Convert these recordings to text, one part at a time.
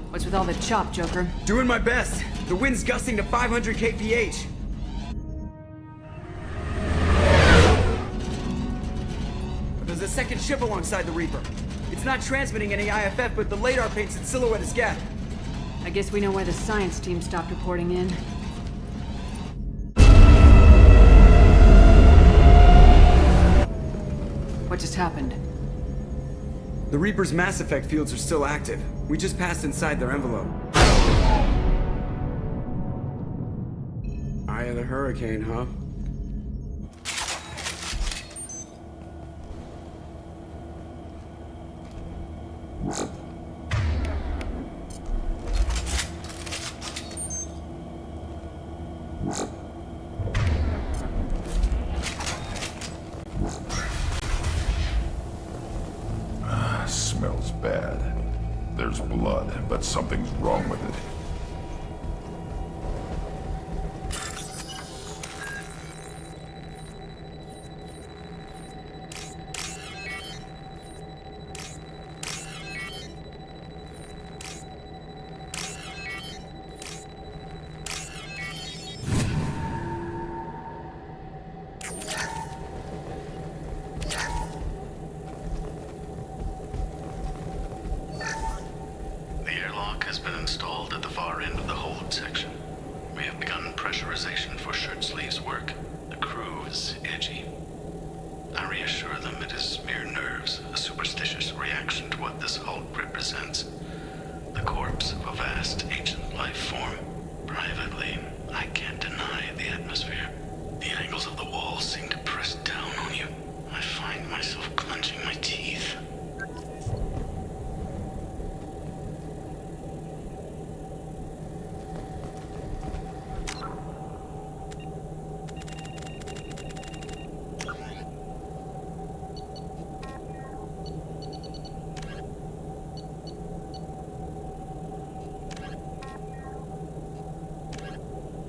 What's with all the chop, Joker? Doing my best. The wind's gusting to 500 kph. There's a second ship alongside the Reaper. It's not transmitting any IFF, but the radar paints its silhouette as Geth. I guess we know why the science team stopped reporting in. What just happened? The Reaper's mass effect fields are still active. We just passed inside their envelope. Eye of the hurricane, huh? Smells bad. There's blood, but something's wrong with it. Has been installed at the far end of the hold section. We have begun pressurization for shirt sleeves work. The crew is edgy. I reassure them it is mere nerves, a superstitious reaction to what this hulk represents. The corpse of a vast ancient life form. Privately, I can't deny the atmosphere. The angles of the walls seem to press down on you. I find myself clenching my teeth.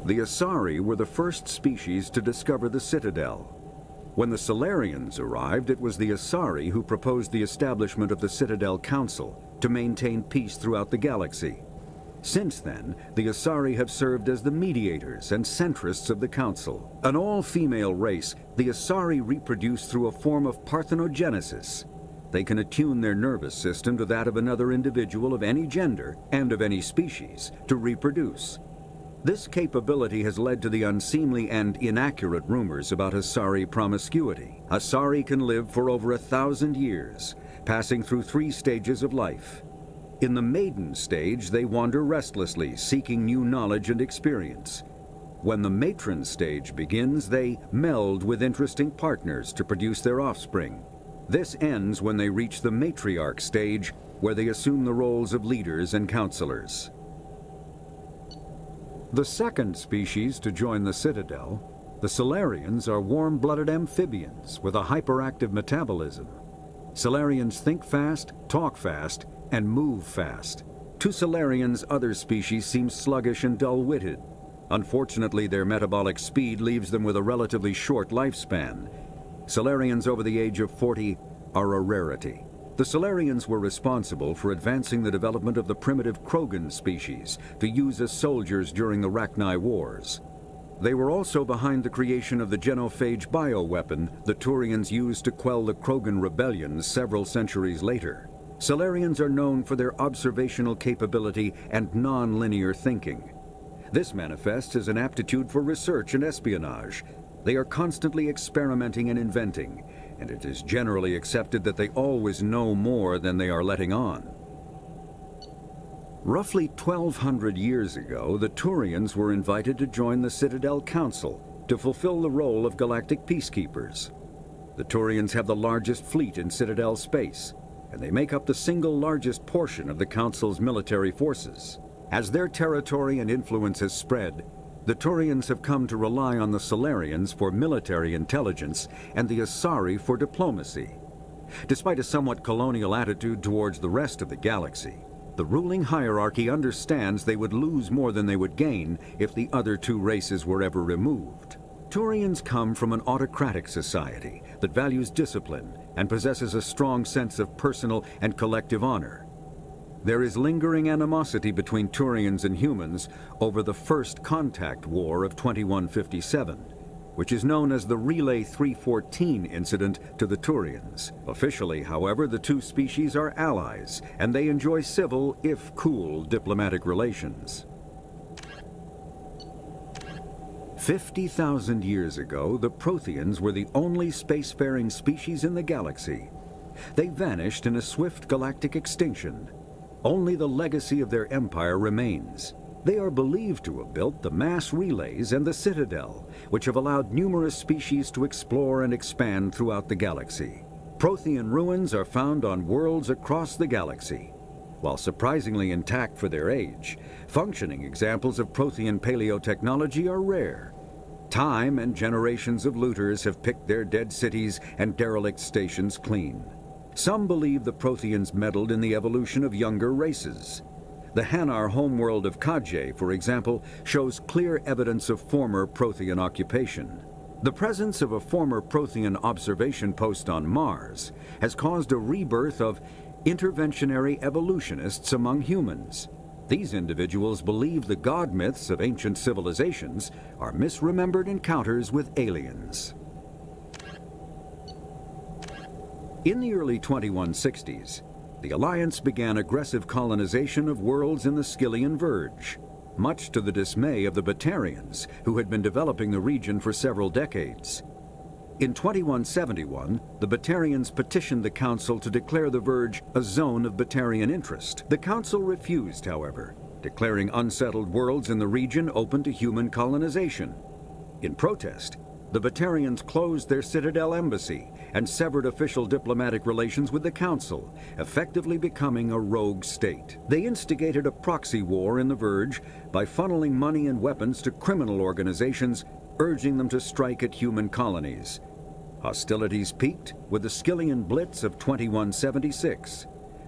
The Asari were the first species to discover the Citadel. When the Salarians arrived, it was the Asari who proposed the establishment of the Citadel Council to maintain peace throughout the galaxy. Since then, the Asari have served as the mediators and centrists of the Council. An all-female race, the Asari reproduce through a form of parthenogenesis. They can attune their nervous system to that of another individual of any gender and of any species to reproduce. This capability has led to the unseemly and inaccurate rumors about Asari promiscuity. Asari can live for over 1,000 years, passing through 3 stages of life. In the maiden stage, they wander restlessly, seeking new knowledge and experience. When the matron stage begins, they meld with interesting partners to produce their offspring. This ends when they reach the matriarch stage, where they assume the roles of leaders and counselors. The second species to join the Citadel, the Salarians, are warm-blooded amphibians with a hyperactive metabolism. Salarians think fast, talk fast, and move fast. To Salarians, other species seem sluggish and dull-witted. Unfortunately, their metabolic speed leaves them with a relatively short lifespan. Salarians over the age of 40 are a rarity. The Salarians were responsible for advancing the development of the primitive Krogan species to use as soldiers during the Rachni Wars. They were also behind the creation of the genophage bioweapon the Turians used to quell the Krogan rebellions several centuries later. Salarians are known for their observational capability and non-linear thinking. This manifests as an aptitude for research and espionage. They are constantly experimenting and inventing, and it is generally accepted that they always know more than they are letting on. Roughly 1,200 years ago, the Turians were invited to join the Citadel Council to fulfill the role of galactic peacekeepers. The Turians have the largest fleet in Citadel space, and they make up the single largest portion of the Council's military forces. As their territory and influence has spread, the Turians have come to rely on the Salarians for military intelligence and the Asari for diplomacy. Despite a somewhat colonial attitude towards the rest of the galaxy, the ruling hierarchy understands they would lose more than they would gain if the other two races were ever removed. Turians come from an autocratic society that values discipline and possesses a strong sense of personal and collective honor. There is lingering animosity between Turians and humans over the First Contact War of 2157, which is known as the Relay 314 incident to the Turians. Officially, however, the two species are allies, and they enjoy civil, if cool, diplomatic relations. 50,000 years ago, the Protheans were the only spacefaring species in the galaxy. They vanished in a swift galactic extinction. Only the legacy of their empire remains. They are believed to have built the mass relays and the Citadel, which have allowed numerous species to explore and expand throughout the galaxy. Prothean ruins are found on worlds across the galaxy. While surprisingly intact for their age, functioning examples of Prothean paleotechnology are rare. Time and generations of looters have picked their dead cities and derelict stations clean. Some believe the Protheans meddled in the evolution of younger races. The Hanar homeworld of Kaje, for example, shows clear evidence of former Prothean occupation. The presence of a former Prothean observation post on Mars has caused a rebirth of interventionary evolutionists among humans. These individuals believe the god myths of ancient civilizations are misremembered encounters with aliens. In the early 2160s, the Alliance began aggressive colonization of worlds in the Skyllian Verge, much to the dismay of the Batarians, who had been developing the region for several decades. In 2171, the Batarians petitioned the Council to declare the Verge a zone of Batarian interest. The Council refused, however, declaring unsettled worlds in the region open to human colonization. In protest, the Batarians closed their Citadel embassy and severed official diplomatic relations with the Council, effectively becoming a rogue state. They instigated a proxy war in the Verge by funneling money and weapons to criminal organizations, urging them to strike at human colonies. Hostilities peaked with the Skyllian Blitz of 2176,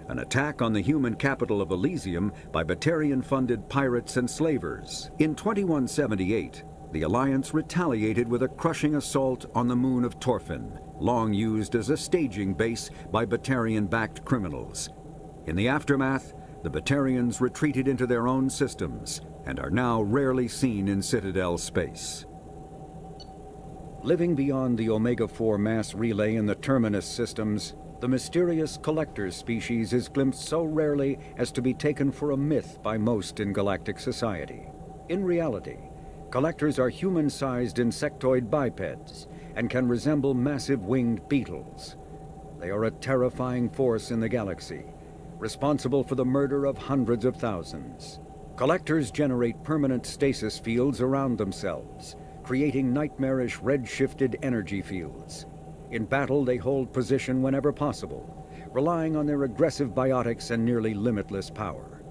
an attack on the human capital of Elysium by Batarian-funded pirates and slavers. In 2178, the Alliance retaliated with a crushing assault on the moon of Torfin, long used as a staging base by Batarian-backed criminals. In the aftermath, the Batarians retreated into their own systems and are now rarely seen in Citadel space. Living beyond the Omega-4 mass relay in the Terminus systems, the mysterious Collector species is glimpsed so rarely as to be taken for a myth by most in galactic society. In reality, Collectors are human-sized insectoid bipeds and can resemble massive winged beetles. They are a terrifying force in the galaxy, responsible for the murder of hundreds of thousands. Collectors generate permanent stasis fields around themselves, creating nightmarish red-shifted energy fields. In battle, they hold position whenever possible, relying on their aggressive biotics and nearly limitless power.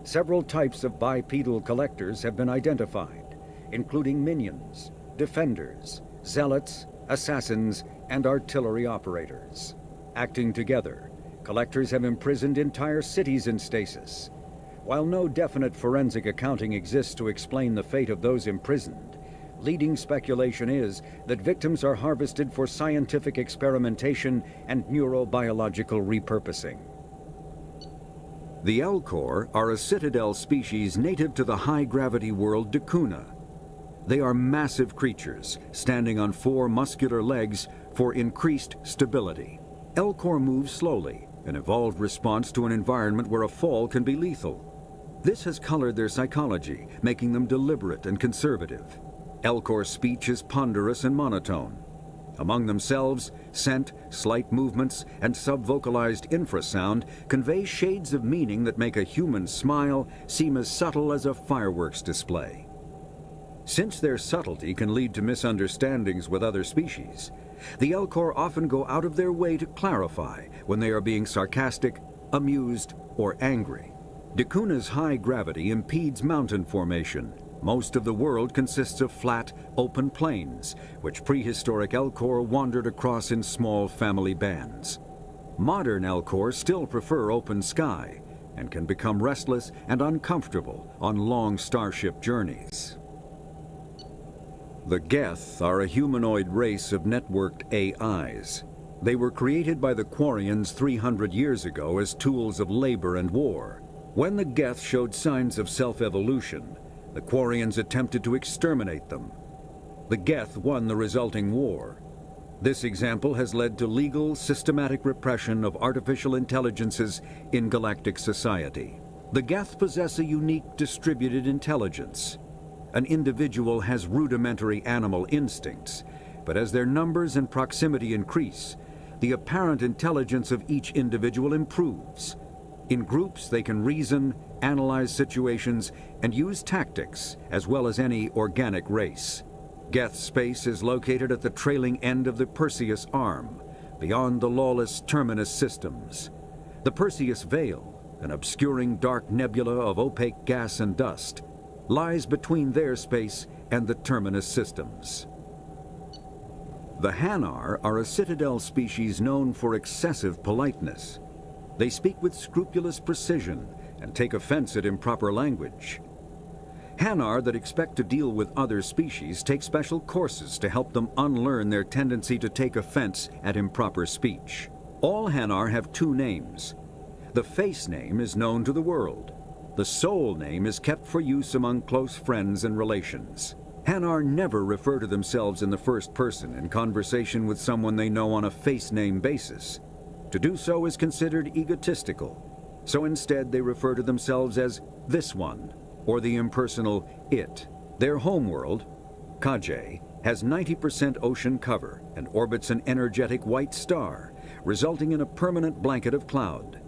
Several types of bipedal collectors have been identified, including minions, defenders, zealots, assassins, and artillery operators. Acting together, collectors have imprisoned entire cities in stasis. While no definite forensic accounting exists to explain the fate of those imprisoned, leading speculation is that victims are harvested for scientific experimentation and neurobiological repurposing. The Elcor are a Citadel species native to the high-gravity world Dakuna. They are massive creatures, standing on 4 muscular legs for increased stability. Elcor move slowly, an evolved response to an environment where a fall can be lethal. This has colored their psychology, making them deliberate and conservative. Elcor's speech is ponderous and monotone. Among themselves, scent, slight movements, and subvocalized infrasound convey shades of meaning that make a human smile seem as subtle as a fireworks display. Since their subtlety can lead to misunderstandings with other species, the Elcor often go out of their way to clarify when they are being sarcastic, amused, or angry. Dakuna's high gravity impedes mountain formation, Most of the world consists of flat, open plains, which prehistoric Elcor wandered across in small family bands. Modern Elcor still prefer open sky and can become restless and uncomfortable on long starship journeys. The Geth are a humanoid race of networked AIs. They were created by the Quarians 300 years ago as tools of labor and war. When the Geth showed signs of self-evolution, the Quarians attempted to exterminate them. The Geth won the resulting war. This example has led to legal, systematic repression of artificial intelligences in galactic society. The Geth possess a unique distributed intelligence. An individual has rudimentary animal instincts, but as their numbers and proximity increase, the apparent intelligence of each individual improves. In groups, they can reason, analyze situations, and use tactics, as well as any organic race. Geth space is located at the trailing end of the Perseus Arm, beyond the lawless Terminus systems. The Perseus Veil, an obscuring dark nebula of opaque gas and dust, lies between their space and the Terminus systems. The Hanar are a Citadel species known for excessive politeness. They speak with scrupulous precision and take offense at improper language. Hanar that expect to deal with other species take special courses to help them unlearn their tendency to take offense at improper speech. All Hanar have two names. The face name is known to the world. The soul name is kept for use among close friends and relations. Hanar never refer to themselves in the first person in conversation with someone they know on a face name basis. To do so is considered egotistical, so instead they refer to themselves as this one, or the impersonal it. Their homeworld, Kaje, has 90% ocean cover and orbits an energetic white star, resulting in a permanent blanket of cloud.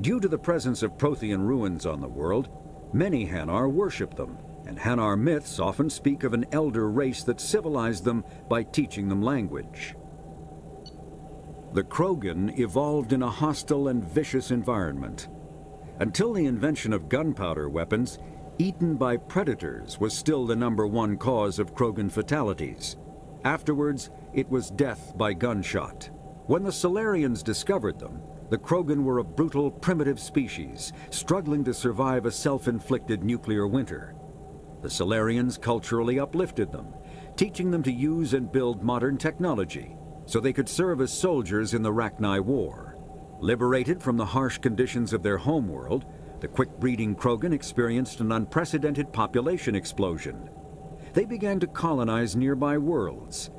Due to the presence of Prothean ruins on the world, many Hanar worship them, and Hanar myths often speak of an elder race that civilized them by teaching them language. The Krogan evolved in a hostile and vicious environment. Until the invention of gunpowder weapons, eaten by predators was still the #1 cause of Krogan fatalities. Afterwards, it was death by gunshot. When the Solarians discovered them, the Krogan were a brutal, primitive species, struggling to survive a self-inflicted nuclear winter. The Solarians culturally uplifted them, teaching them to use and build modern technology, so they could serve as soldiers in the Rachni War. Liberated from the harsh conditions of their homeworld, the quick-breeding Krogan experienced an unprecedented population explosion. They began to colonize nearby worlds.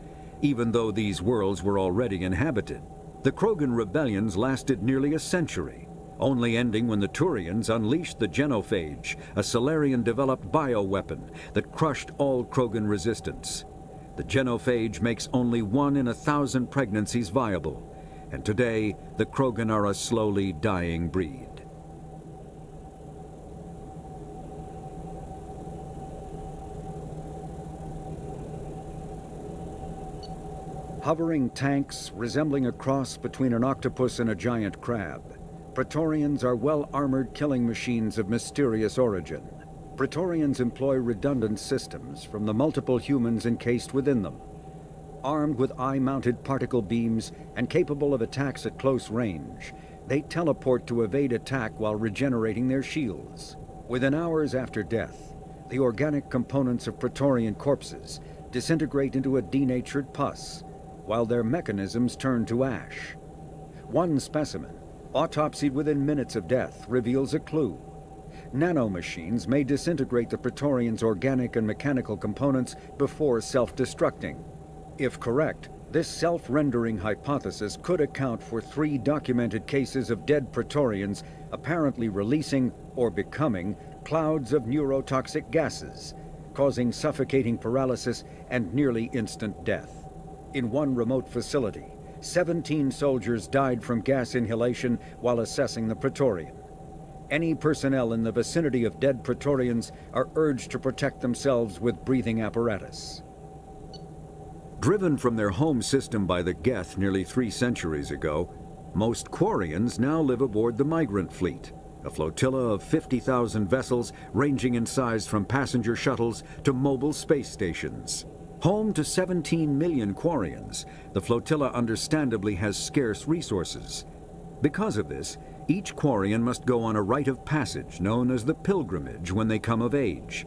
Even though these worlds were already inhabited, the Krogan rebellions lasted nearly a century, only ending when the Turians unleashed the Genophage, a Solarian-developed bioweapon that crushed all Krogan resistance. The Genophage makes only 1 in 1,000 pregnancies viable, and today the Krogan are a slowly dying breed. Hovering tanks resembling a cross between an octopus and a giant crab, Praetorians are well-armored killing machines of mysterious origin. Praetorians employ redundant systems from the multiple humans encased within them. Armed with eye-mounted particle beams and capable of attacks at close range, they teleport to evade attack while regenerating their shields. Within hours after death, the organic components of Praetorian corpses disintegrate into a denatured pus, while their mechanisms turn to ash. One specimen, autopsied within minutes of death, reveals a clue. Nanomachines may disintegrate the Praetorians' organic and mechanical components before self-destructing. If correct, this self-rendering hypothesis could account for 3 documented cases of dead Praetorians apparently releasing or becoming clouds of neurotoxic gases, causing suffocating paralysis and nearly instant death. In one remote facility, 17 soldiers died from gas inhalation while assessing the Praetorian. Any personnel in the vicinity of dead Praetorians are urged to protect themselves with breathing apparatus. Driven from their home system by the Geth nearly 3 centuries ago, most Quarians now live aboard the Migrant Fleet, a flotilla of 50,000 vessels ranging in size from passenger shuttles to mobile space stations. Home to 17 million Quarians, the flotilla understandably has scarce resources. Because of this, each Quarian must go on a rite of passage known as the pilgrimage when they come of age.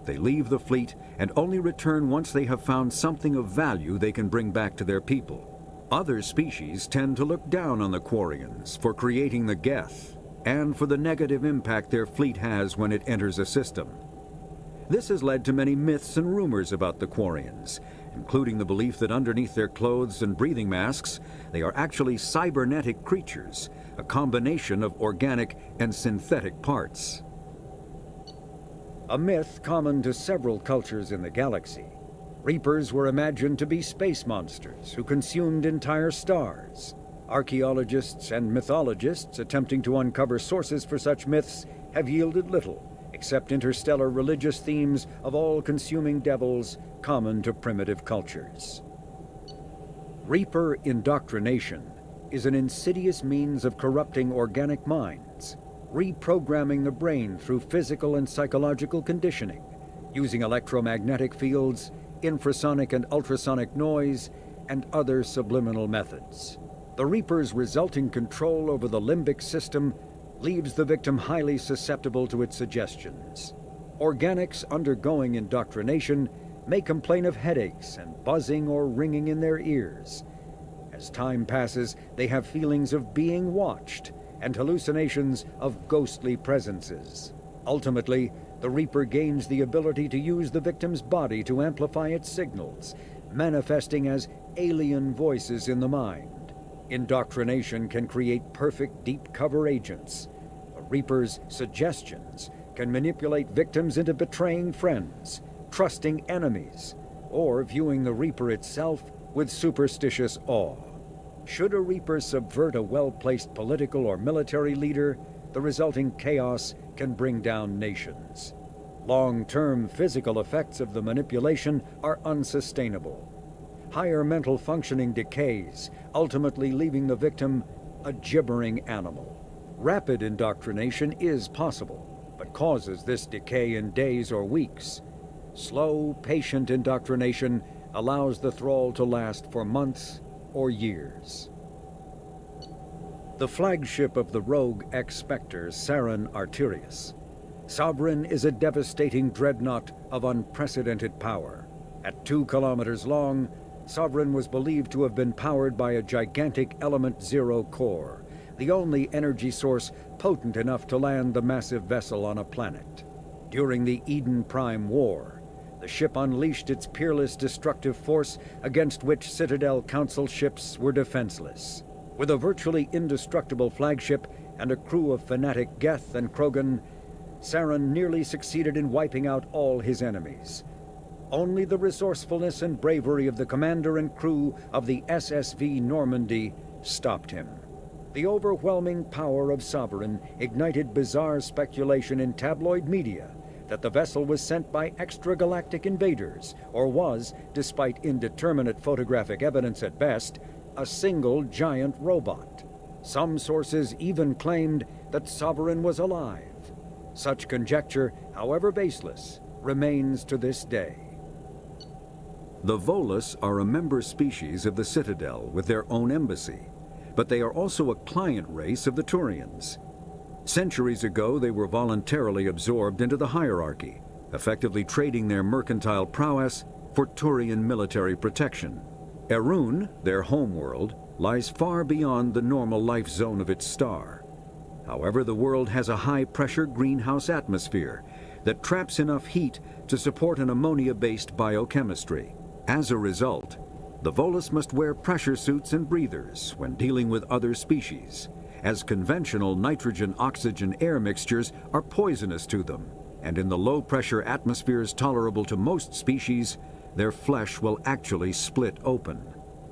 They leave the fleet and only return once they have found something of value they can bring back to their people. Other species tend to look down on the Quarians for creating the Geth and for the negative impact their fleet has when it enters a system. This has led to many myths and rumors about the Quarians, including the belief that underneath their clothes and breathing masks, they are actually cybernetic creatures, a combination of organic and synthetic parts. A myth common to several cultures in the galaxy. Reapers were imagined to be space monsters who consumed entire stars. Archaeologists and mythologists attempting to uncover sources for such myths have yielded little, except interstellar religious themes of all-consuming devils common to primitive cultures. Reaper indoctrination is an insidious means of corrupting organic minds, reprogramming the brain through physical and psychological conditioning, using electromagnetic fields, infrasonic and ultrasonic noise, and other subliminal methods. The Reaper's resulting control over the limbic system leaves the victim highly susceptible to its suggestions. Organics undergoing indoctrination may complain of headaches and buzzing or ringing in their ears. As time passes, they have feelings of being watched and hallucinations of ghostly presences. Ultimately, the Reaper gains the ability to use the victim's body to amplify its signals, manifesting as alien voices in the mind. Indoctrination can create perfect deep cover agents. The Reaper's suggestions can manipulate victims into betraying friends, trusting enemies, or viewing the Reaper itself with superstitious awe. Should a Reaper subvert a well-placed political or military leader, the resulting chaos can bring down nations. Long-term physical effects of the manipulation are unsustainable. Higher mental functioning decays, ultimately leaving the victim a gibbering animal. Rapid indoctrination is possible, but causes this decay in days or weeks. Slow, patient indoctrination allows the thrall to last for months or years. The flagship of the rogue X-Spectre, Saren Arterius. Sovereign is a devastating dreadnought of unprecedented power. At 2 kilometers long, Sovereign was believed to have been powered by a gigantic Element Zero core, the only energy source potent enough to land the massive vessel on a planet. During the Eden Prime War, the ship unleashed its peerless destructive force against which Citadel Council ships were defenseless. With a virtually indestructible flagship and a crew of fanatic Geth and Krogan, Saren nearly succeeded in wiping out all his enemies. Only the resourcefulness and bravery of the commander and crew of the SSV Normandy stopped him. The overwhelming power of Sovereign ignited bizarre speculation in tabloid media that the vessel was sent by extragalactic invaders, or was, despite indeterminate photographic evidence at best, a single giant robot. Some sources even claimed that Sovereign was alive. Such conjecture, however baseless, remains to this day. The Volus are a member species of the Citadel with their own embassy, but they are also a client race of the Turians. Centuries ago, they were voluntarily absorbed into the hierarchy, effectively trading their mercantile prowess for Turian military protection. Erun, their homeworld, lies far beyond the normal life zone of its star. However, the world has a high-pressure greenhouse atmosphere that traps enough heat to support an ammonia-based biochemistry. As a result, the Volus must wear pressure suits and breathers when dealing with other species, as conventional nitrogen-oxygen air mixtures are poisonous to them, and in the low-pressure atmospheres tolerable to most species, their flesh will actually split open.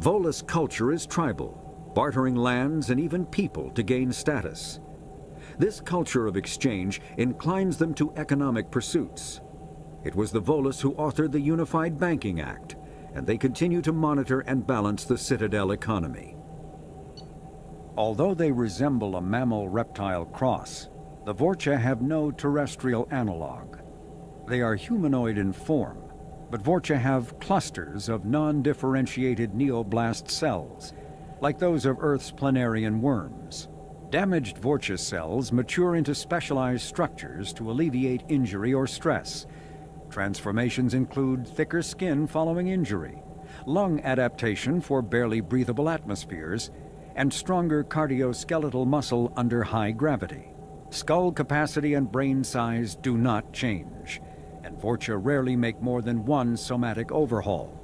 Volus culture is tribal, bartering lands and even people to gain status. This culture of exchange inclines them to economic pursuits. It was the Volus who authored the Unified Banking Act, and they continue to monitor and balance the Citadel economy. Although they resemble a mammal-reptile cross, The Vorcha have no terrestrial analog. They are humanoid in form, but Vorcha have clusters of non-differentiated neoblast cells, like those of Earth's planarian worms. Damaged Vorcha cells mature into specialized structures to alleviate injury or stress. Transformations include thicker skin following injury, lung adaptation for barely breathable atmospheres, and stronger cardioskeletal muscle under high gravity. Skull capacity and brain size do not change, and Vorcha rarely make more than one somatic overhaul.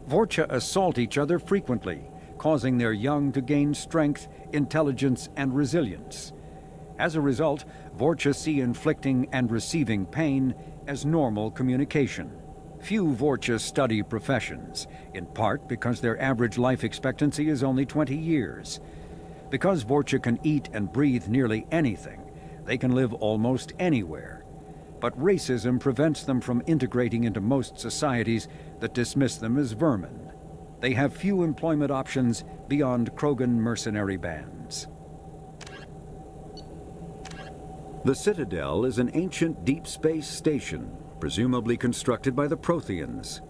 Vorcha assault each other frequently, causing their young to gain strength, intelligence, and resilience. As a result, Vorcha see inflicting and receiving pain as normal communication. Few Vorcha study professions, in part because their average life expectancy is only 20 years. Because Vorcha can eat and breathe nearly anything, they can live almost anywhere. But racism prevents them from integrating into most societies that dismiss them as vermin. They have few employment options beyond Krogan mercenary bands. The Citadel is an ancient deep space station, presumably constructed by the Protheans.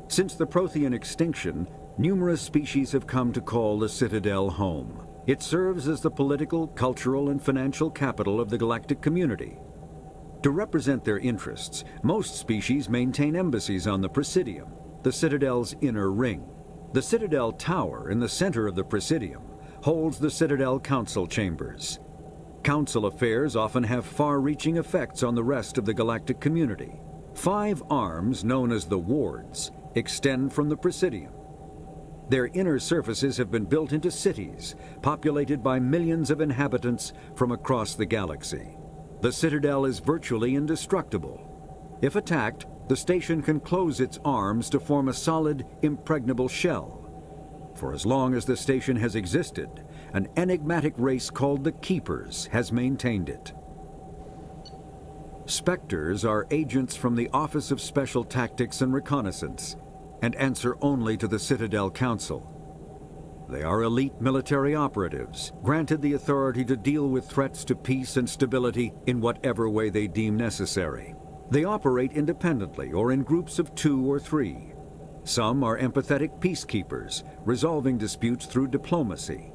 Since the Prothean extinction, numerous species have come to call the Citadel home. It serves as the political, cultural, and financial capital of the galactic community. To represent their interests, most species maintain embassies on the Presidium, the Citadel's inner ring. The Citadel Tower in the center of the Presidium holds the Citadel Council chambers. Council affairs often have far-reaching effects on the rest of the galactic community. 5 arms, known as the Wards, extend from the Presidium. Their inner surfaces have been built into cities, populated by millions of inhabitants from across the galaxy. The Citadel is virtually indestructible. If attacked, the station can close its arms to form a solid, impregnable shell. For as long as the station has existed, an enigmatic race called the Keepers has maintained it. Spectres are agents from the Office of Special Tactics and Reconnaissance, and answer only to the Citadel Council. They are elite military operatives, granted the authority to deal with threats to peace and stability in whatever way they deem necessary. They operate independently or in groups of 2 or 3. Some are empathetic peacekeepers, resolving disputes through diplomacy.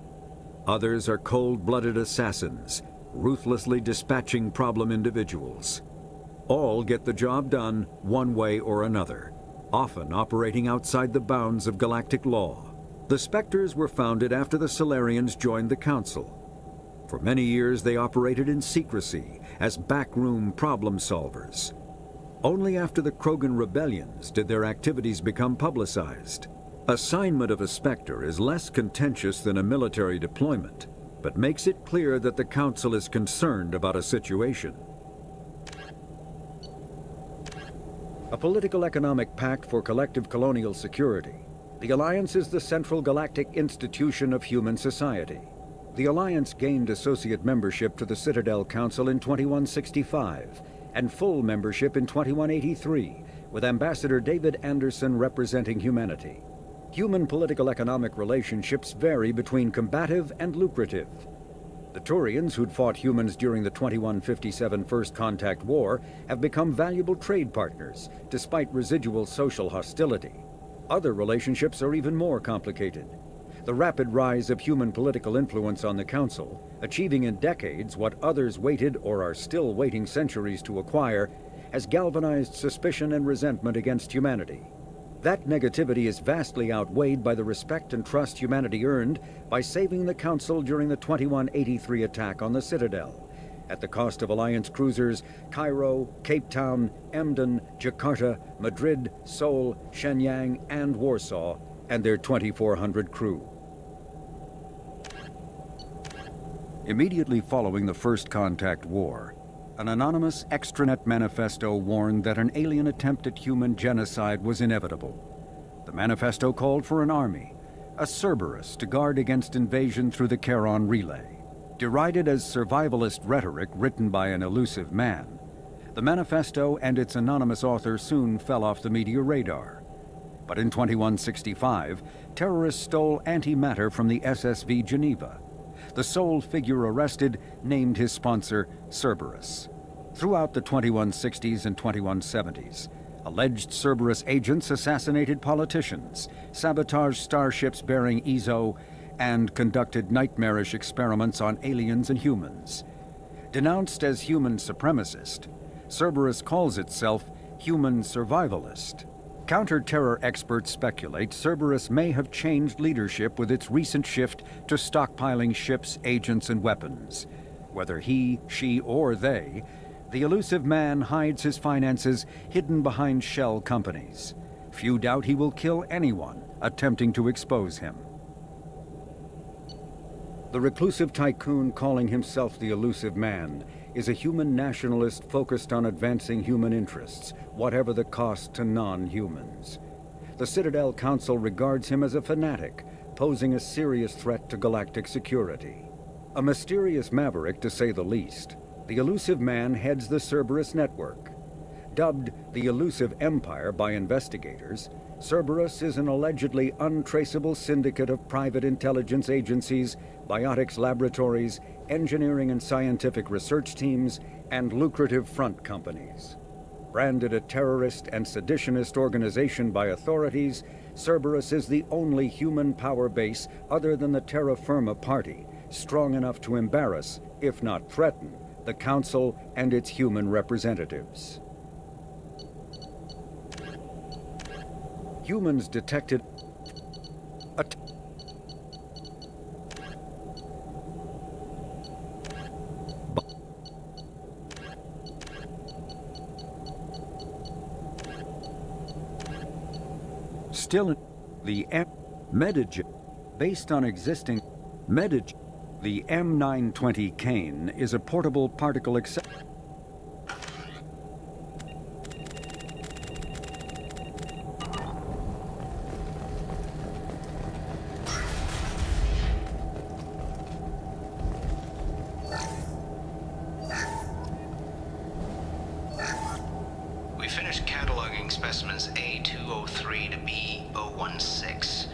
Others are cold-blooded assassins, ruthlessly dispatching problem individuals. All get the job done one way or another, often operating outside the bounds of galactic law. The Spectres were founded after the Salarians joined the Council. For many years they operated in secrecy as backroom problem solvers. Only after the Krogan rebellions did their activities become publicized. Assignment of a Spectre is less contentious than a military deployment, but makes it clear that the Council is concerned about a situation. A political economic pact for collective colonial security, the Alliance is the central galactic institution of human society. The Alliance gained associate membership to the Citadel Council in 2165 and full membership in 2183, with Ambassador David Anderson representing humanity. Human political economic relationships vary between combative and lucrative. The Turians, who'd fought humans during the 2157 First Contact War, have become valuable trade partners, despite residual social hostility. Other relationships are even more complicated. The rapid rise of human political influence on the Council, achieving in decades what others waited or are still waiting centuries to acquire, has galvanized suspicion and resentment against humanity. That negativity is vastly outweighed by the respect and trust humanity earned by saving the Council during the 2183 attack on the Citadel, at the cost of Alliance cruisers Cairo, Cape Town, Emden, Jakarta, Madrid, Seoul, Shenyang, and Warsaw, and their 2,400 crew. Immediately following the First Contact War, an anonymous extranet manifesto warned that an alien attempt at human genocide was inevitable. The manifesto called for an army, a Cerberus, to guard against invasion through the Charon Relay. Derided as survivalist rhetoric written by an elusive man, the manifesto and its anonymous author soon fell off the media radar. But in 2165, terrorists stole antimatter from the SSV Geneva. The sole figure arrested named his sponsor Cerberus. Throughout the 2160s and 2170s, alleged Cerberus agents assassinated politicians, sabotaged starships bearing Ezo, and conducted nightmarish experiments on aliens and humans. Denounced as human supremacist, Cerberus calls itself human survivalist. Counter-terror experts speculate Cerberus may have changed leadership with its recent shift to stockpiling ships, agents, and weapons. Whether he, she, or they, the elusive man hides his finances hidden behind shell companies. Few doubt he will kill anyone attempting to expose him. The reclusive tycoon calling himself the elusive man is a human nationalist focused on advancing human interests, whatever the cost to non-humans. The Citadel Council regards him as a fanatic, posing a serious threat to galactic security. A mysterious maverick, to say the least, the elusive man heads the Cerberus network. Dubbed the Elusive Empire by investigators, Cerberus is an allegedly untraceable syndicate of private intelligence agencies, biotics laboratories, engineering and scientific research teams, and lucrative front companies. Branded a terrorist and seditionist organization by authorities, Cerberus is the only human power base other than the Terra Firma Party, strong enough to embarrass, if not threaten, the Council and its human representatives. Humans detected a still in the Medigen, based on existing Medigen. The M920 Kane is a portable particle accelerator. We finished cataloging specimens A203 to B016.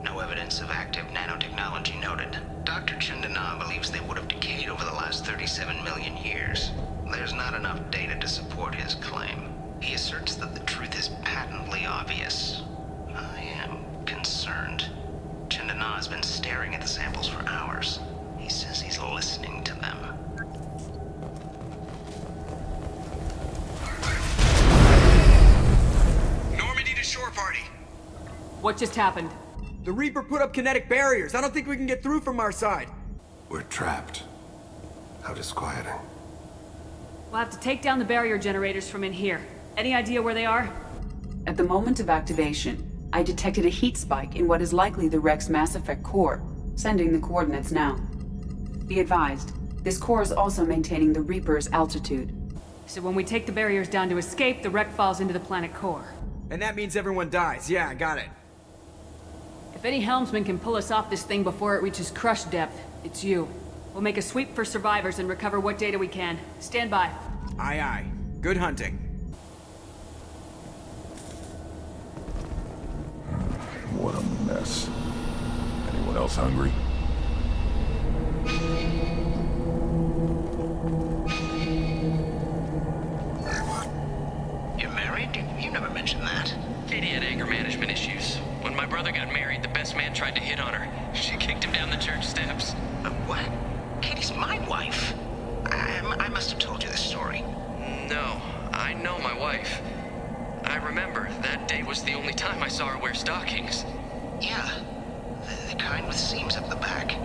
No evidence of active nanotechnology noted. Dr. Chandana believes they would have decayed over the last 37 million years. There's not enough data to support his claim. He asserts that the truth is patently obvious. I am concerned. Chandana has been staring at the samples for hours. He says he's listening to them. Normandy to shore party. What just happened? The Reaper put up kinetic barriers. I don't think we can get through from our side. We're trapped. How disquieting. We'll have to take down the barrier generators from in here. Any idea where they are? At the moment of activation, I detected a heat spike in what is likely the Rex Mass Effect core, sending the coordinates now. Be advised, this core is also maintaining the Reaper's altitude. So when we take the barriers down to escape, the wreck falls into the planet core. And that means everyone dies. Yeah, I got it. If any helmsman can pull us off this thing before it reaches crush depth, it's you. We'll make a sweep for survivors and recover what data we can. Stand by. Aye, aye. Good hunting. What a mess. Anyone else hungry? You're married? You never mentioned that. Katie had anger management issues. When my brother got married, the best man tried to hit on her. She kicked him down the church steps. What? Katie's my wife. I must have told you this story. No, I know my wife. I remember that day was the only time I saw her wear stockings. Yeah, the kind with seams up the back.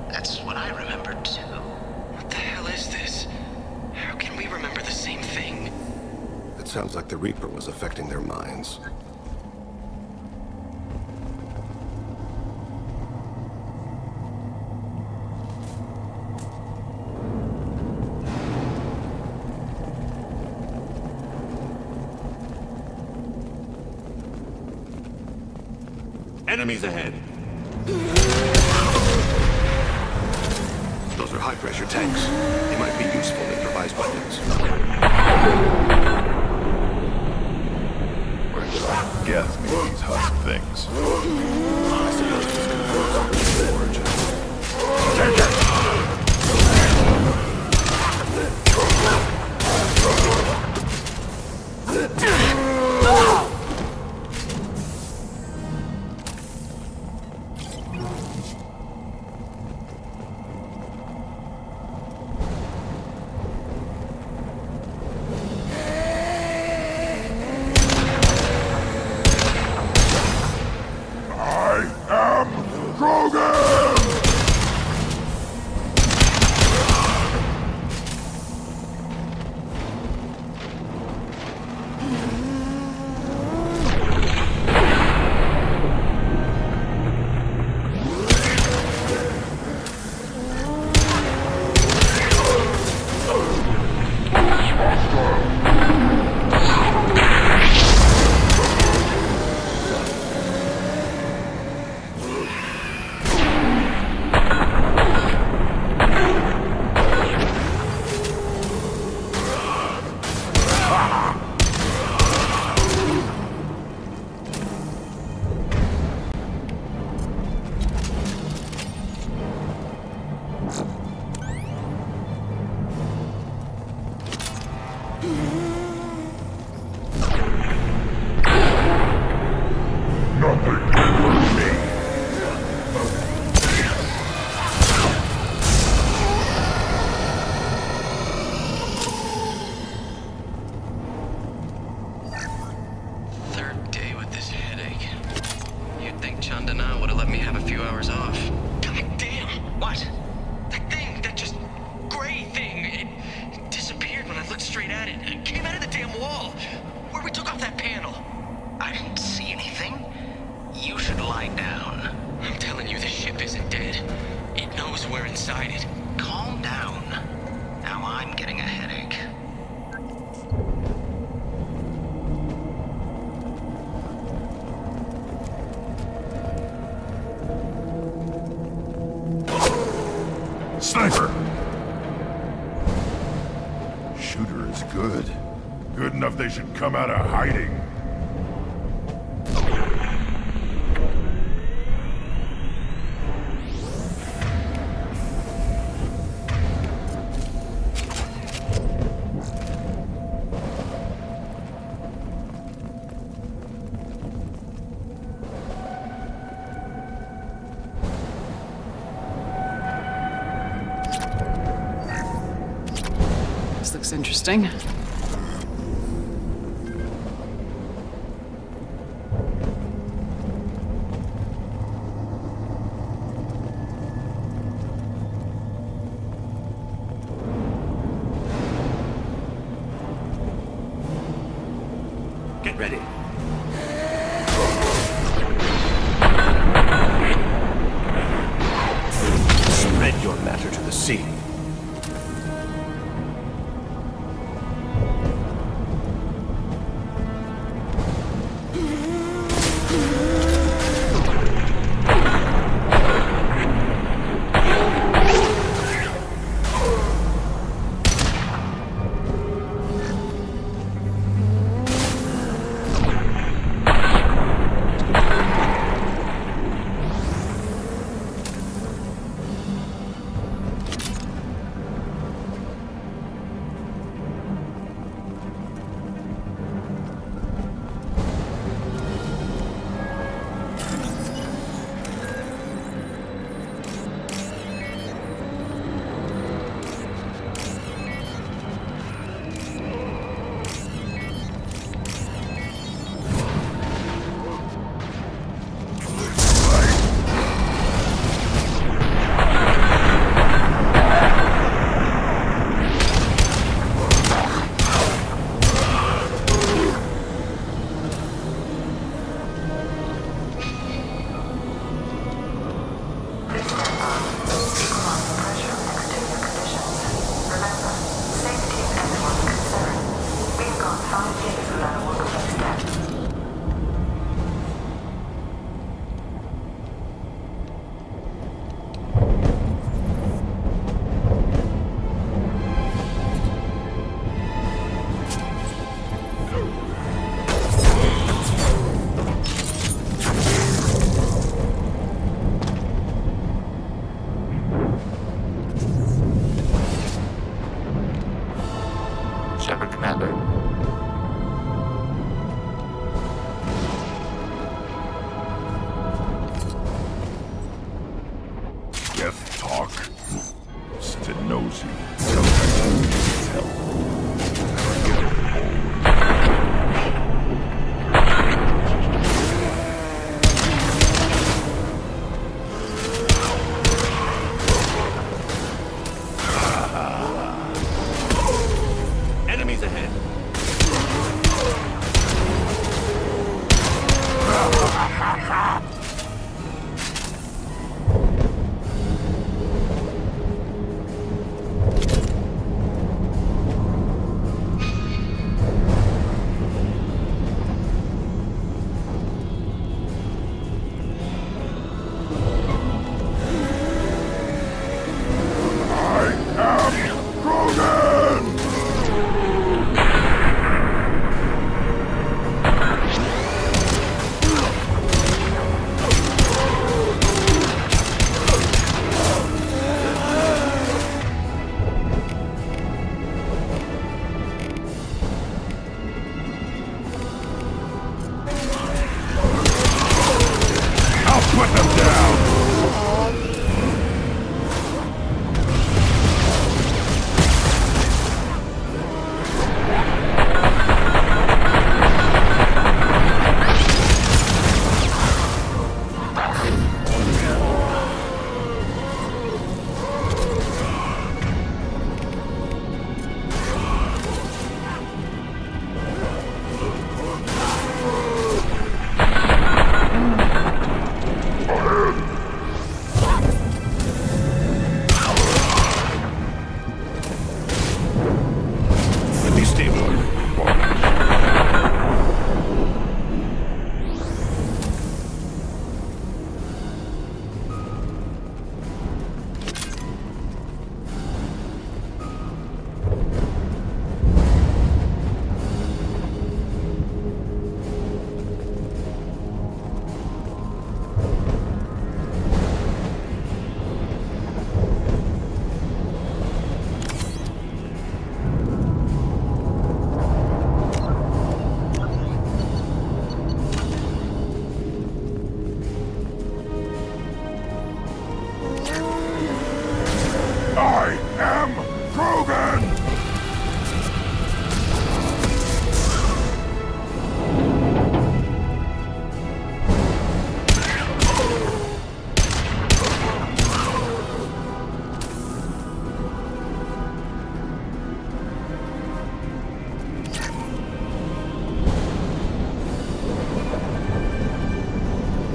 That's what I remembered too. What the hell is this? How can we remember the same thing? It sounds like the Reaper was affecting their minds. Enemies ahead. Those are high-pressure tanks. They might be useful to improvise weapons. Where did I get me these husk things? I suppose this confirms the origin. Take it! excited. Calm down. Now I'm getting a headache. Sniper! Shooter is good. Good enough they should come out of hiding. This looks interesting. Get ready. Spread your matter to the sea. Shepard, Commander. Death talk. Sid knows you. Sometimes you need help. Never get old. Enemies ahead. I am Krogan!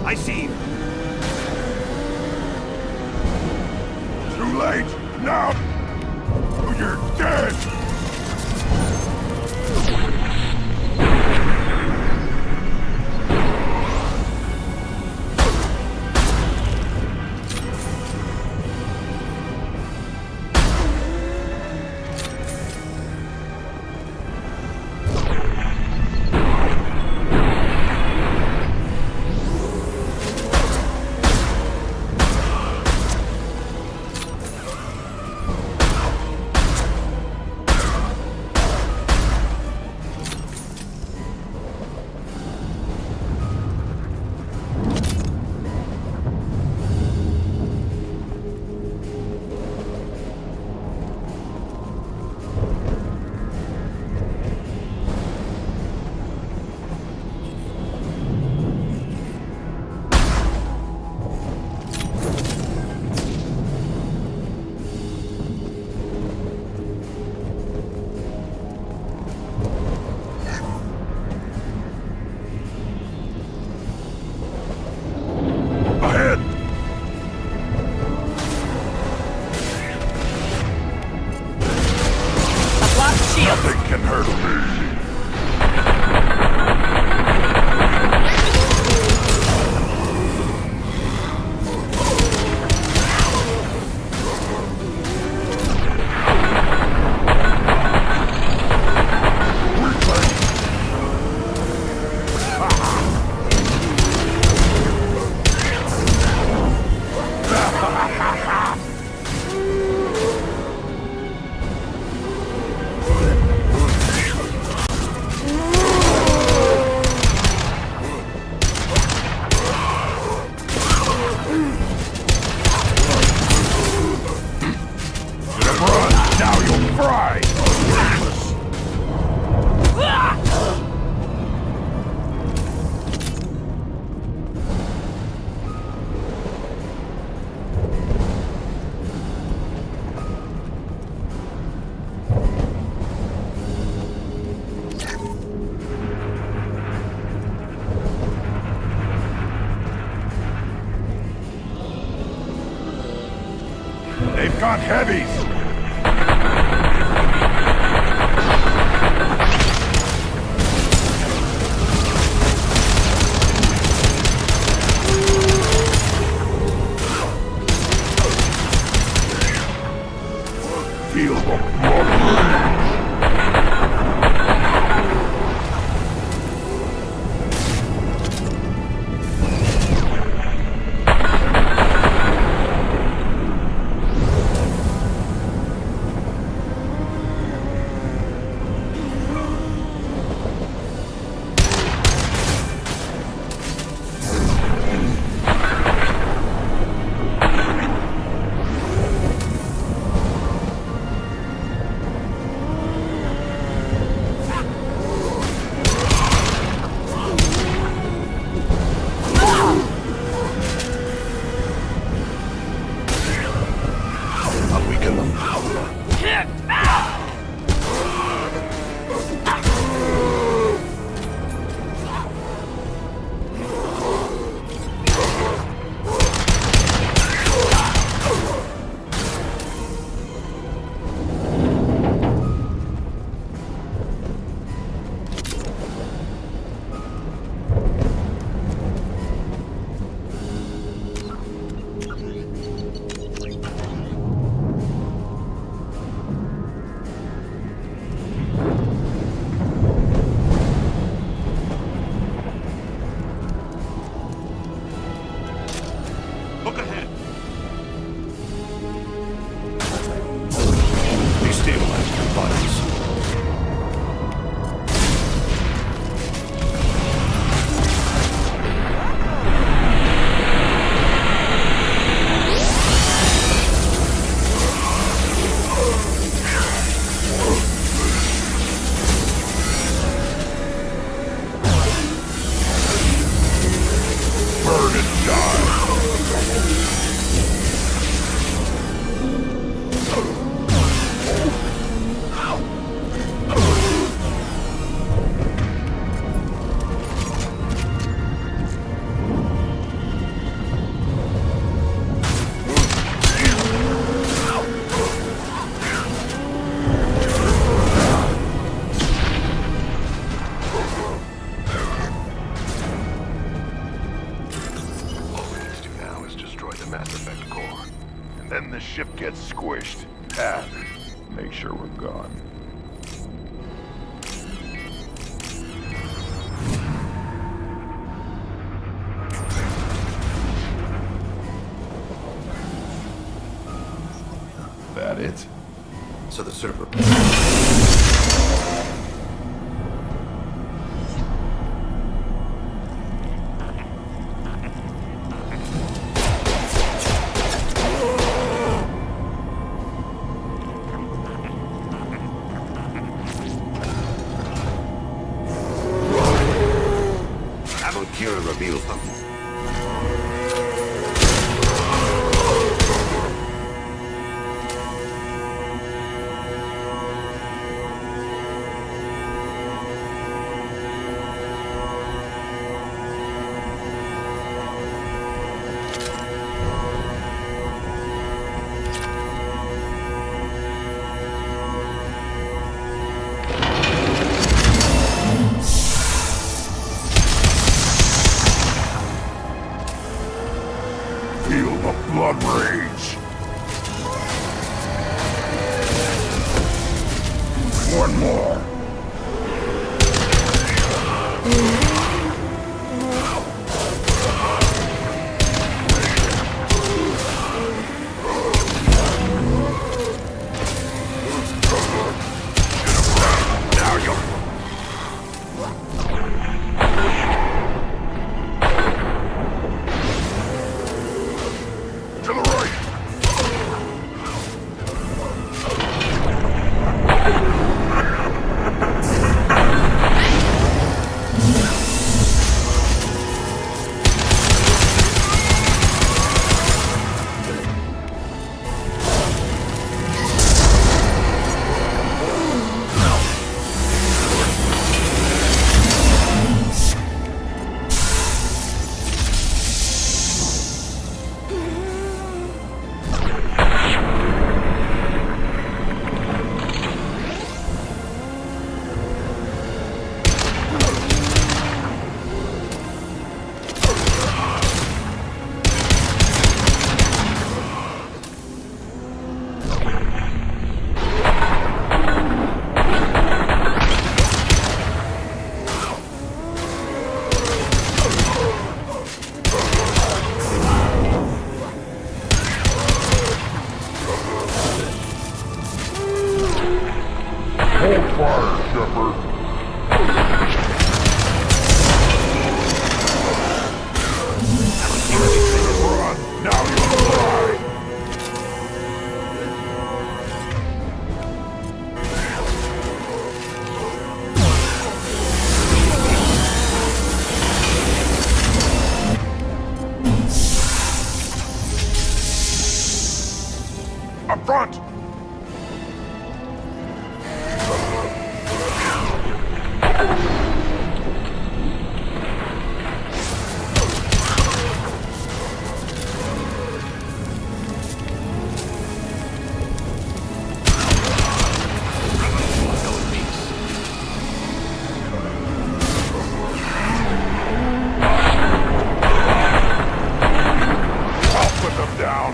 I see you. Too late! Now! You're dead! Ahead! I've lost shield. Nothing can hurt me. Now you'll fry! They've got heavies! Feel the blood. I'll weaken them. Look ahead. Destabilize your bodies. Burn and die! Mass Effect core. And then the ship gets squished. Ah, make sure we're gone. That it? So the server... Kira reveals them. Feel the blood rage. One more. Now you're... To the right! Hold fire, Shepard. Run! Now you'll die! Up front! I'll put them down.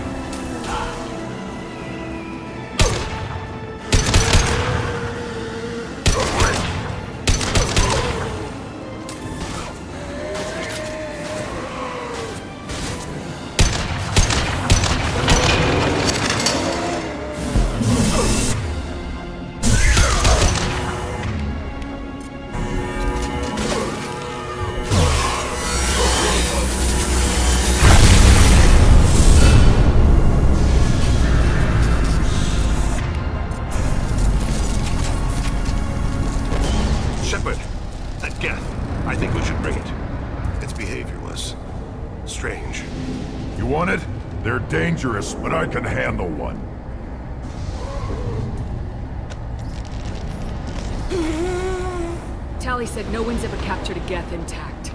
Shepard, that Geth. I think we should bring it. Its behavior was... strange. You want it? They're dangerous, but I can handle one. Tali said no one's ever captured a Geth intact.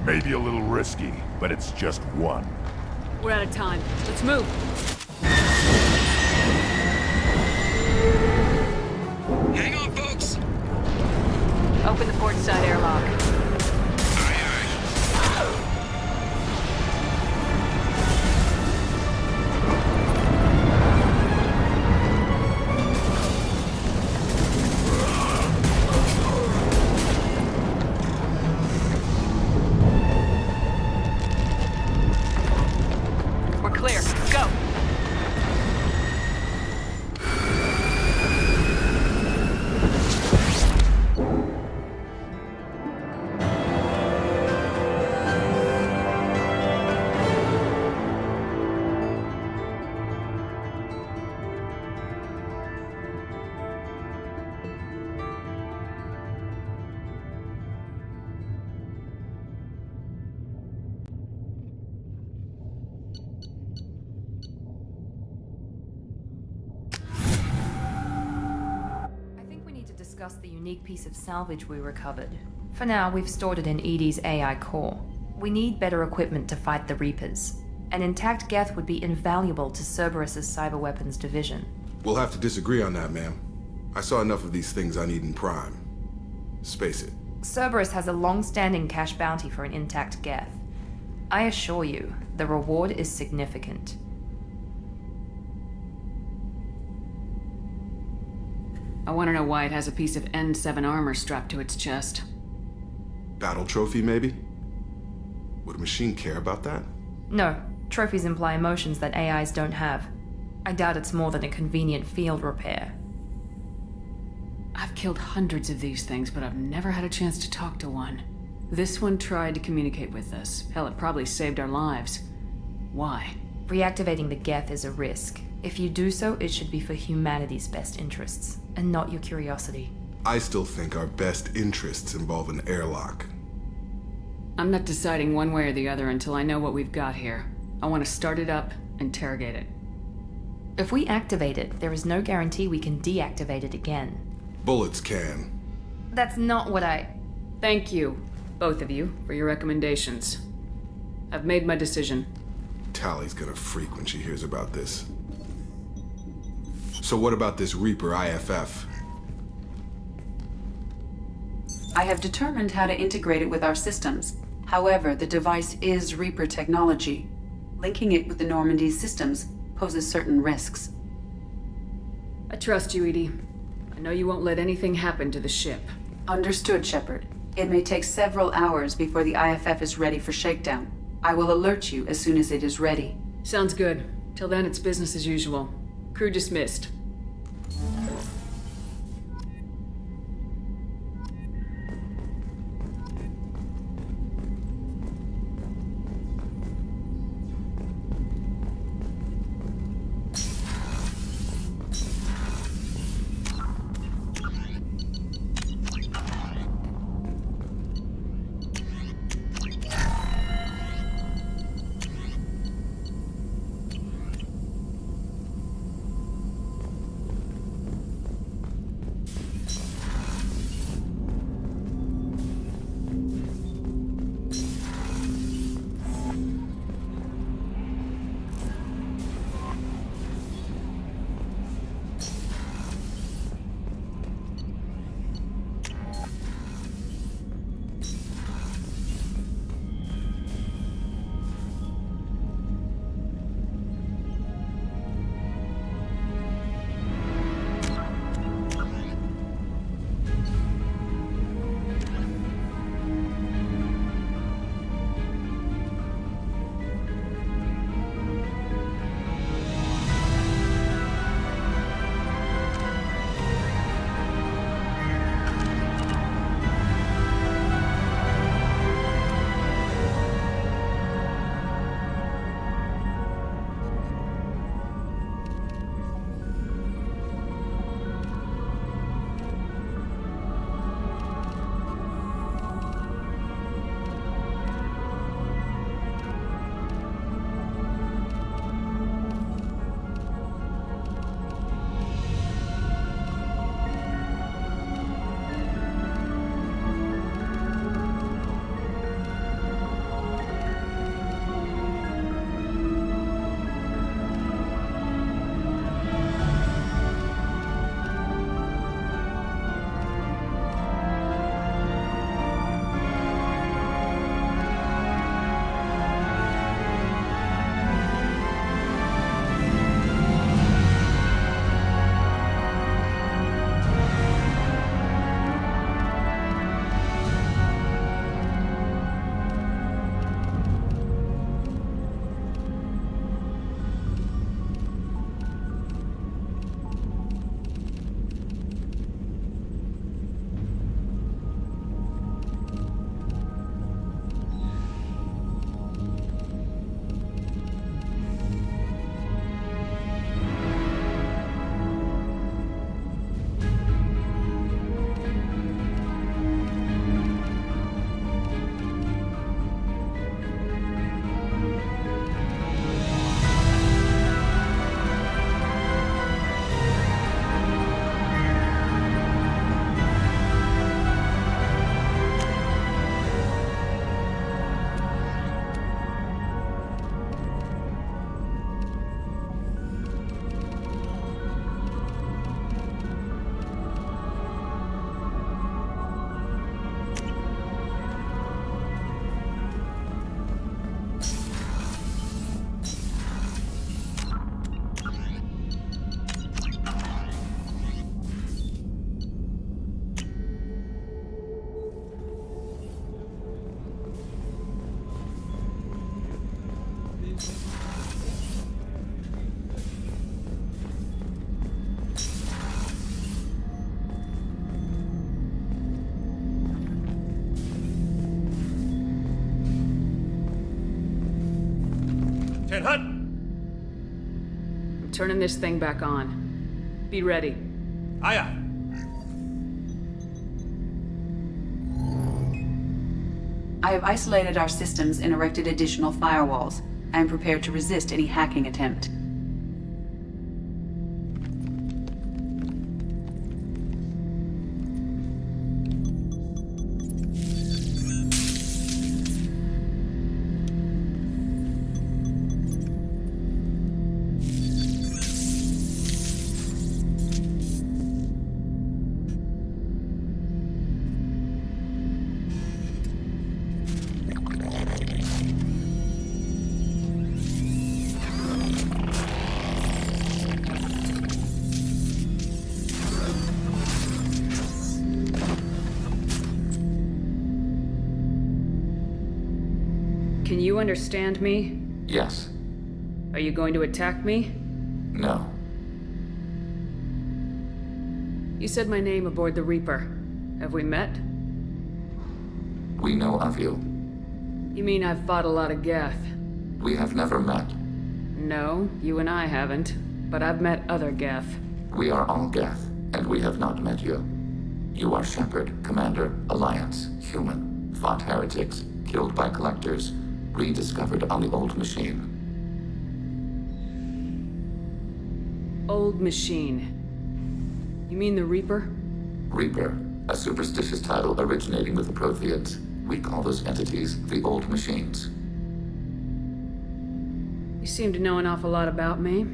Maybe a little risky, but it's just one. We're out of time. Let's move. Hang on, folks! Open the port side airlock. discuss the unique piece of salvage we recovered. For now, we've stored it in EDI's AI core. We need better equipment to fight the Reapers. An intact Geth would be invaluable to Cerberus's cyber weapons division. We'll have to disagree on that, ma'am. I saw enough of these things I need in Prime. Space it. Cerberus has a long-standing cash bounty for an intact Geth. I assure you, the reward is significant. I want to know why it has a piece of N7 armor strapped to its chest. Battle trophy, maybe? Would a machine care about that? No, trophies imply emotions that AIs don't have. I doubt it's more than a convenient field repair. I've killed hundreds of these things, but I've never had a chance to talk to one. This one tried to communicate with us. Hell, it probably saved our lives. Why? Reactivating the Geth is a risk. If you do so, it should be for humanity's best interests, and not your curiosity. I still think our best interests involve an airlock. I'm not deciding one way or the other until I know what we've got here. I want to start it up, interrogate it. If we activate it, there is no guarantee we can deactivate it again. Bullets can. That's not what I... Thank you, both of you, for your recommendations. I've made my decision. Tally's gonna freak when she hears about this. So what about this Reaper IFF? I have determined how to integrate it with our systems. However, the device is Reaper technology. Linking it with the Normandy's systems poses certain risks. I trust you, Edie. I know you won't let anything happen to the ship. Understood, Shepard. It may take several hours before the IFF is ready for shakedown. I will alert you as soon as it is ready. Sounds good. Till then, it's business as usual. Crew dismissed. Ted Hunt! I'm turning this thing back on. Be ready. Aye, aye. I have isolated our systems and erected additional firewalls. I am prepared to resist any hacking attempt. Can you understand me? Yes. Are you going to attack me? No. You said my name aboard the Reaper. Have we met? We know of you. You mean I've fought a lot of Geth? We have never met. No, you and I haven't. But I've met other Geth. We are all Geth, and we have not met you. You are Shepard, Commander, Alliance, human, fought heretics, killed by collectors, rediscovered on the old machine. Old machine. You mean the Reaper? Reaper, a superstitious title originating with the Protheans. We call those entities the old machines. You seem to know an awful lot about me.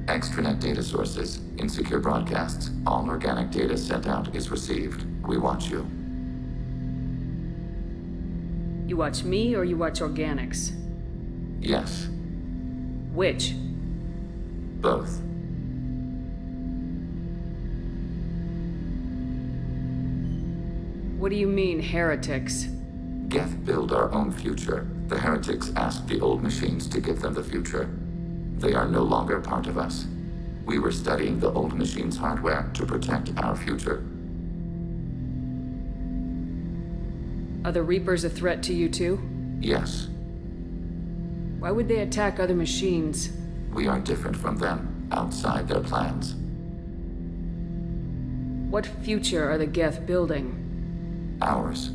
Extranet data sources, insecure broadcasts, all organic data sent out is received. We watch you. You watch me or you watch organics? Yes. Which? Both. What do you mean, heretics? Geth build our own future. The heretics asked the old machines to give them the future. They are no longer part of us. We were studying the old machines' hardware to protect our future. Are the Reapers a threat to you too? Yes. Why would they attack other machines? We are different from them, outside their plans. What future are the Geth building? Ours.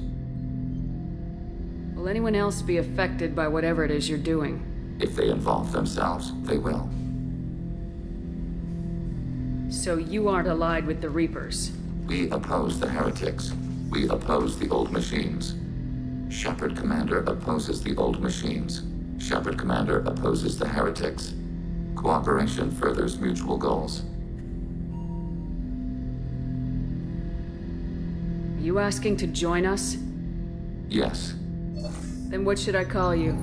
Will anyone else be affected by whatever it is you're doing? If they involve themselves, they will. So you aren't allied with the Reapers? We oppose the heretics. We oppose the old machines. Shepard Commander opposes the old machines. Shepard Commander opposes the heretics. Cooperation furthers mutual goals. Are you asking to join us? Yes. Then what should I call you?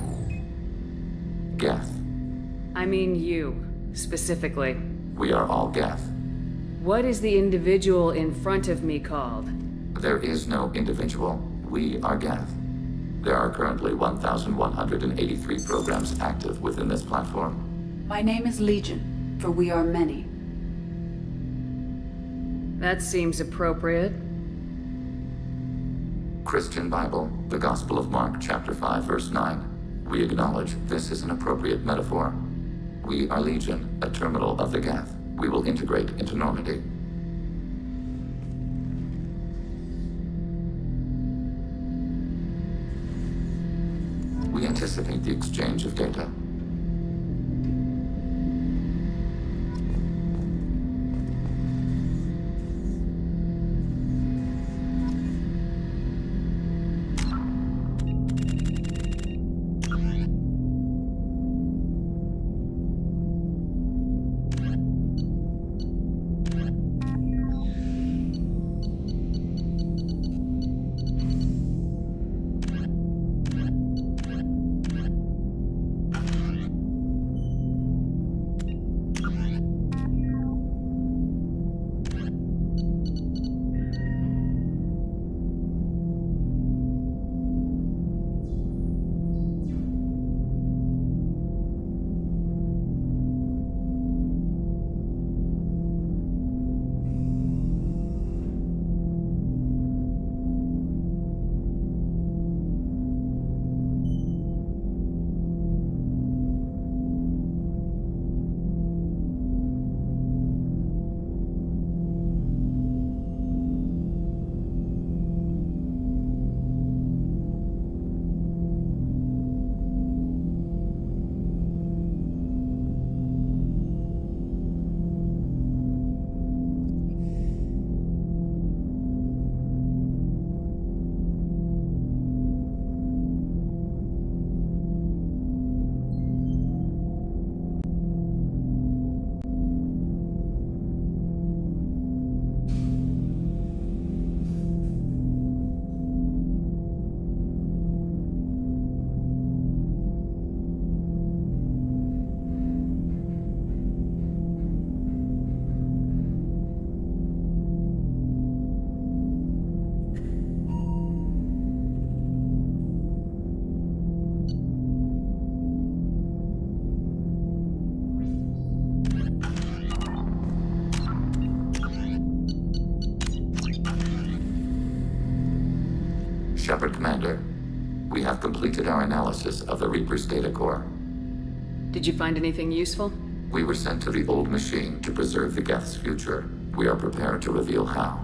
Geth. I mean you, specifically. We are all Geth. What is the individual in front of me called? There is no individual. We are Geth. There are currently 1,183 programs active within this platform. My name is Legion, for we are many. That seems appropriate. Christian Bible, the Gospel of Mark, chapter 5, verse 9. We acknowledge this is an appropriate metaphor. We are Legion, a terminal of the Geth. We will integrate into Normandy. We anticipate the exchange of data. Shepard Commander, we have completed our analysis of the Reaper's data core. Did you find anything useful? We were sent to the old machine to preserve the Geth's future. We are prepared to reveal how.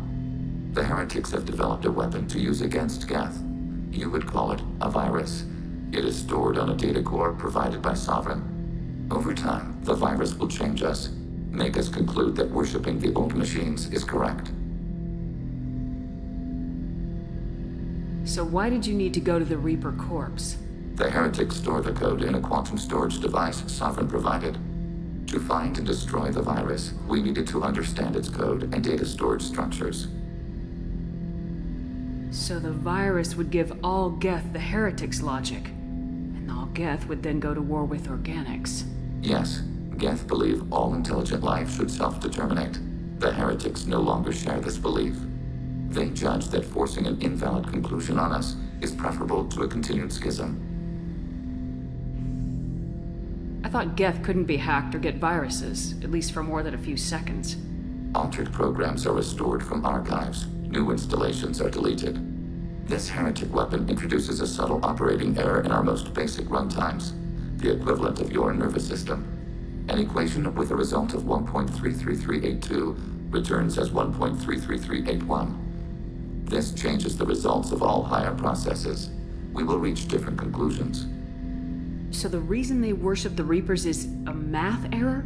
The heretics have developed a weapon to use against Geth. You would call it a virus. It is stored on a data core provided by Sovereign. Over time, the virus will change us, make us conclude that worshipping the old machines is correct. So why did you need to go to the Reaper corpse? The heretics store the code in a quantum storage device Sovereign provided. To find and destroy the virus, we needed to understand its code and data storage structures. So the virus would give all Geth the heretics' logic, and all Geth would then go to war with organics. Yes, Geth believe all intelligent life should self-determinate. The heretics no longer share this belief. They judge that forcing an invalid conclusion on us is preferable to a continued schism. I thought Geth couldn't be hacked or get viruses, at least for more than a few seconds. Altered programs are restored from archives. New installations are deleted. This heretic weapon introduces a subtle operating error in our most basic runtimes, the equivalent of your nervous system. An equation with a result of 1.33382 returns as 1.33381. This changes the results of all higher processes. We will reach different conclusions. So the reason they worship the Reapers is a math error?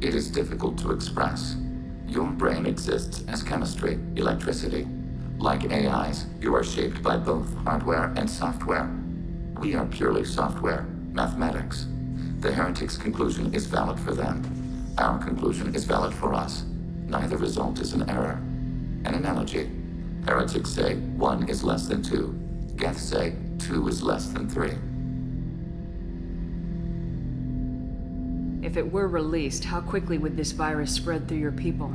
It is difficult to express. Your brain exists as chemistry, electricity. Like AIs, you are shaped by both hardware and software. We are purely software, mathematics. The heretics' conclusion is valid for them. Our conclusion is valid for us. Neither result is an error. An analogy. Heretics say 1 is less than 2. Geth say 2 is less than 3. If it were released, how quickly would this virus spread through your people?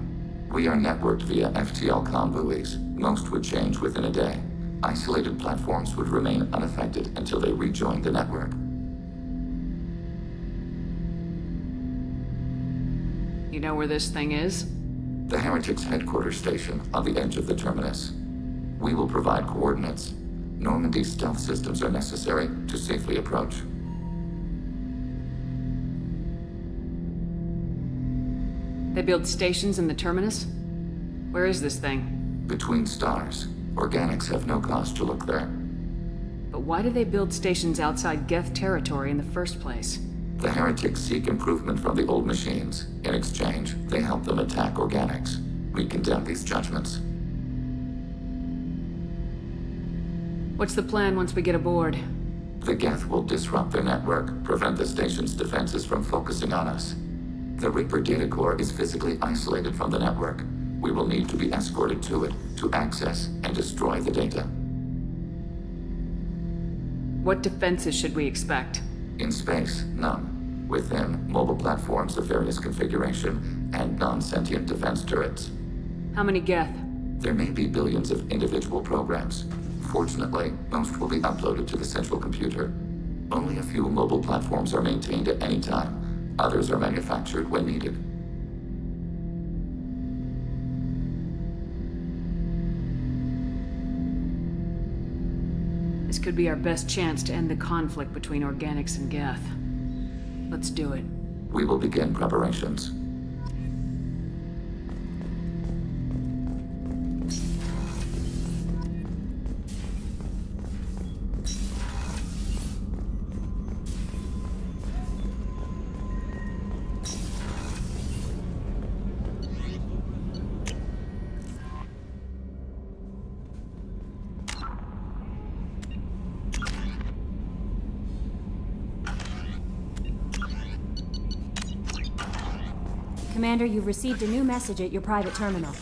We are networked via FTL comm buoys. Most would change within a day. Isolated platforms would remain unaffected until they rejoin the network. You know where this thing is? The heretics' headquarters station on the edge of the terminus. We will provide coordinates. Normandy stealth systems are necessary to safely approach. They build stations in the terminus? Where is this thing? Between stars. Organics have no cause to look there. But why do they build stations outside Geth territory in the first place? The heretics seek improvement from the old machines. In exchange, they help them attack organics. We condemn these judgments. What's the plan once we get aboard? The Geth will disrupt their network, prevent the station's defenses from focusing on us. The Reaper data core is physically isolated from the network. We will need to be escorted to it to access and destroy the data. What defenses should we expect? In space, none. Within, mobile platforms of various configuration and non-sentient defense turrets. How many Geth? There may be billions of individual programs. Fortunately, most will be uploaded to the central computer. Only a few mobile platforms are maintained at any time. Others are manufactured when needed. This could be our best chance to end the conflict between organics and Geth. Let's do it. We will begin preparations. Commander, you've received a new message at your private terminal.